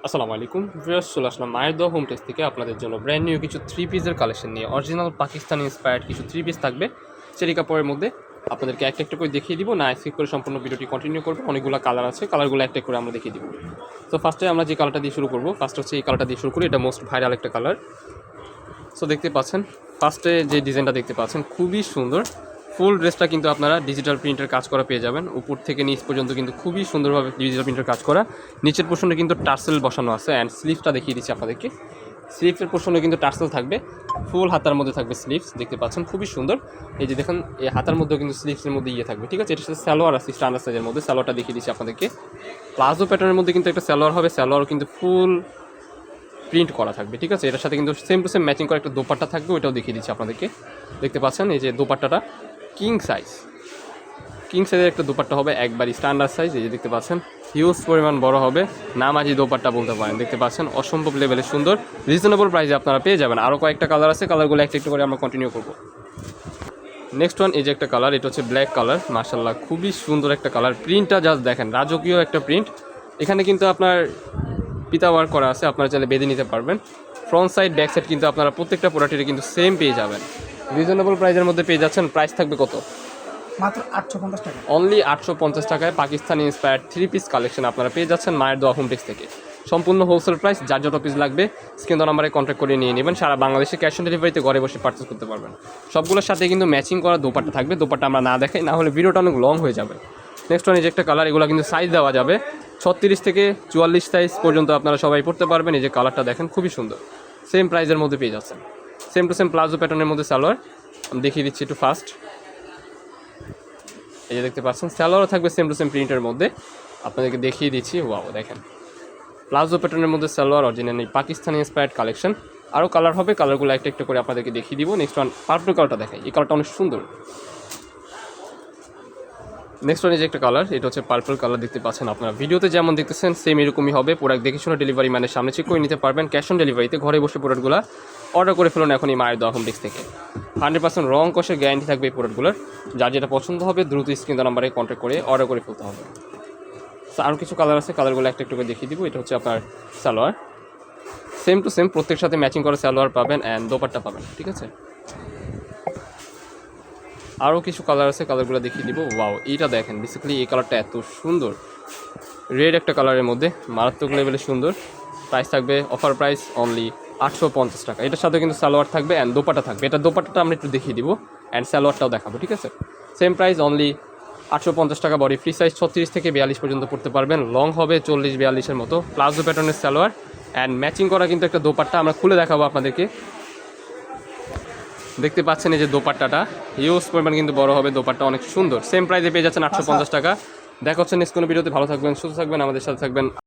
আসসালামু আলাইকুম ভিউয়ার্স, চলে আসলাম মায়ের দোয়া হোম টেক্স থেকে আপনাদের জন্য ব্র্যান্ড নিউ কিছু থ্রি পিসের কালেকশন নিয়ে। অরিজিনাল পাকিস্তানি ইন্সপায়ার্ড কিছু থ্রি পিস থাকবে চেরি কাপড়ের মধ্যে। আপনাদেরকে একটা একটা করে দেখিয়ে দিব, না স্কিপ করে সম্পূর্ণ ভিডিওটি কন্টিনিউ করবো। অনেকগুলো কালার আছে, কালারগুলো একটা করে আমরা দেখিয়ে দিব। তো ফার্স্টে আমরা যে কালারটা দিয়ে শুরু করবো, ফার্স্ট হচ্ছে এই কালারটা দিয়ে শুরু করি। এটা মোস্ট ভাইরাল একটা কালার। সো দেখতে পাচ্ছেন ফার্স্টে যে ডিজাইনটা দেখতে পাচ্ছেন খুবই সুন্দর। ফুল ড্রেসটা কিন্তু আপনারা ডিজিটাল প্রিন্টের কাজ করা পেয়ে যাবেন। উপর থেকে নিচ পর্যন্ত কিন্তু খুবই সুন্দরভাবে ডিজিটাল প্রিন্টের কাজ করা। নিচের পোর্শনে কিন্তু টার্সেল বসানো আছে। অ্যান্ড স্লিভসটা দেখিয়ে দিচ্ছি আপনাদেরকে। স্লিভসের পোর্শনে কিন্তু টার্সেল থাকবে, ফুল হাতার মধ্যে থাকবে স্লিভস। দেখতে পাচ্ছেন খুবই সুন্দর। এই যে দেখুন, এই হাতার মধ্যেও কিন্তু স্লিভসের মধ্যে থাকবে, ঠিক আছে। এটার সাথে সালোয়ার আছে স্ট্যান্ডার্ড সাইজের মধ্যে। সালোয়ারটা দেখিয়ে দিচ্ছি আপনাদেরকে। প্লাজো প্যাটার্নের মধ্যে কিন্তু একটা সালোয়ার হবে, সালোয়ারও কিন্তু ফুল প্রিন্ট করা থাকবে, ঠিক আছে। এটার সাথে কিন্তু সেম টু সেম ম্যাচিং করা একটা দোপাট্টা থাকবে, ওইটাও দেখিয়ে দিচ্ছি আপনাদেরকে। দেখতে পাচ্ছেন এই যে দোপাট্টাটা কিং সাইজের একটা দোপাট্টা হবে, একবারই স্ট্যান্ডার্ড সাইজ। এই যে দেখতে পাচ্ছেন হিউজ পরিমাণ বড় হবে, নামাজি দোপাট্টা বলতে পারেন। দেখতে পাচ্ছেন অসম্ভব লেভেলের সুন্দর, রিজনেবল প্রাইসে আপনারা পেয়ে যাবেন। আরও কয়েকটা কালার আছে, কালারগুলো একটা একটু করে আমরা কন্টিনিউ করবো। নেক্সট ওয়ান, এই যে একটা কালার, এটা হচ্ছে ব্ল্যাক কালার। মাশাআল্লাহ খুবই সুন্দর একটা কালার। প্রিন্টটা জাস্ট দেখেন, রাজকীয় একটা প্রিন্ট। এখানে কিন্তু আপনার পিতা ওয়ার্ক করা আছে, আপনারা চাইলে বেঁধে নিতে পারবেন। ফ্রন্ট সাইড ব্যাক সাইড কিন্তু আপনারা প্রত্যেকটা প্রোডাক্টের কিন্তু সেম পেয়ে যাবেন, রিজনেবল প্রাইসের মধ্যে পেয়ে যাচ্ছেন। প্রাইস থাকবে কত? মাত্র 850 টাকা। অনলি 850 টাকায় Pakistani inspired three piece collection আপনারা পেয়ে যাচ্ছেন মায়ের দোয়া হোম টেক্স থেকে। সম্পূর্ণ হোলসেল প্রাইস। যার যত পিস লাগবে স্ক্রিন নাম্বারে কন্ট্যাক্ট করে নিয়ে নেবেন। সারা বাংলাদেশে ক্যাশ অন ডেলিভারিতে ঘরে বসে পারচেস করতে পারবেন। সবগুলোর সাথে কিন্তু ম্যাচিং করা দোপাট্টা থাকবে। দোপাট্টা আমরা না দেখাই, না হলে ভিডিওটা অনেক লং হয়ে যাবে। নেক্সট ওয়ান, এই যে একটা কালার, এগুলো কিন্তু সাইজ দেওয়া যাবে 36 থেকে 44 সাইজ পর্যন্ত আপনারা সবাই পড়তে পারবেন। এই যে কালারটা দেখেন খুবই সুন্দর, সেম প্রাইসের মধ্যে পেয়ে যাচ্ছেন। সেম টু সেম প্লাজো প্যাটার্নের মধ্যে সালোয়ার। আমি দেখিয়ে দিচ্ছি একটু ফাস্ট। এই যে দেখতে পাচ্ছেন সালোয়ারও থাকবে সেম টু সেম প্রিন্টের মধ্যে। আপনাদেরকে দেখিয়ে দিচ্ছি। ওয়াও দেখেন, প্লাজো প্যাটার্নের মধ্যে salwar, original Pakistani inspired collection. আরও কালার হবে, কালারগুলো একটা একটা করে আপনাদেরকে দেখিয়ে দিব। নেক্সট ওয়ান, পার্পল কালারটা দেখাই। এই কালারটা অনেক সুন্দর। নেক্সট ওয়ান, এই যে একটা কালার, এটা হচ্ছে পার্পল কালার। দেখতে পাচ্ছেন আপনারা ভিডিওতে যেমন দেখতেছেন সেম এরকমই হবে। প্রোডাক্ট দেখে শুনে ডেলিভারি ম্যানের সামনে চেক করে নিতে পারবেন। ক্যাশ অন ডেলিভারিতে ঘরে বসে প্রোডাক্টগুলো অর্ডার করে ফেলুন এখন এই মায়ের দোয়া হোম টেক্স থেকে। 100% রং কষের গ্যারান্টি থাকবে এই প্রোডাক্টগুলোর। যার যেটা পছন্দ হবে দ্রুত স্ক্রিন নাম্বারে কন্ট্যাক্ট করে অর্ডার করে ফেলতে হবে। আরও কিছু কালার আছে, কালারগুলো একটা একটু করে দেখিয়ে দিব। এটা হচ্ছে আপনার সালোয়ার, সেম টু সেম প্রত্যেক সাথে ম্যাচিং করে সালোয়ার পাবেন অ্যান্ড দোপাট্টা পাবেন, ঠিক আছে। আরও কিছু কালার আছে, কালারগুলো দেখিয়ে দিব। ওয়াও এইটা দেখেন, বেসিক্যালি এই কালারটা এত সুন্দর, রেড একটা কালারের মধ্যে, মারাত্মক লেভেলে সুন্দর। প্রাইস থাকবে অফার প্রাইস অনলি 850 টাকা। এটার সাথে কিন্তু সালোয়ার থাকবে অ্যান্ড দোপাট্টা থাকবে। এটা দোপাট্টাটা আমরা একটু দেখিয়ে দিব অ্যান্ড সালোয়ারটাও দেখাবো, ঠিক আছে। সেম প্রাইস অনলি 850 টাকা। বডি ফ্রি সাইজ 36 থেকে 42 পর্যন্ত পড়তে পারবেন। লং হবে 40-42-এর মতো। প্লাজো প্যাটার্নের সালোয়ার অ্যান্ড ম্যাচিং করা কিন্তু একটা দোপাট্টা আমরা খুলে দেখাবো আপনাদেরকে। দেখতে পাচ্ছেন এই যে দোপাট্টাটা হিউজ পরিমাণ কিন্তু বড় হবে। দোপাট্টা অনেক সুন্দর। সেম প্রাইসে পেয়ে যাচ্ছেন 850 টাকা। দেখা হচ্ছে নেক্সট কোনো ভিডিওতে। ভালো থাকবেন, সুস্থ থাকবেন, আমাদের সাথে থাকবেন।